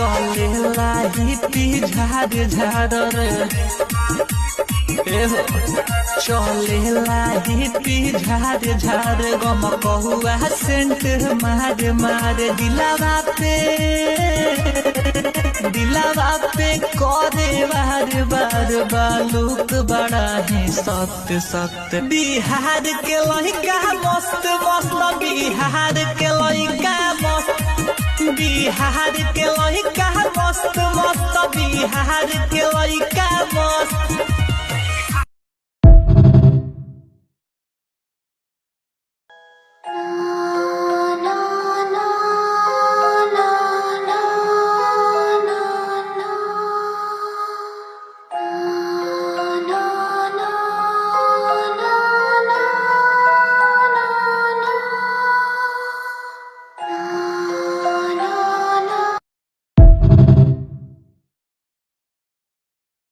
चलेला हिपी झाड़ झाड़ रे चलेला हिपी झाड़ झाड़ गम कहुआ सेंट मार मार दिलावा पे करे बार बार बालूक बड़ा है सत्य सत्य बिहार के लड़का मस्त मस्त बिहार के लड़का मस्त बिहार के लड़का मस्त मस्त बिहार के लड़का मस्त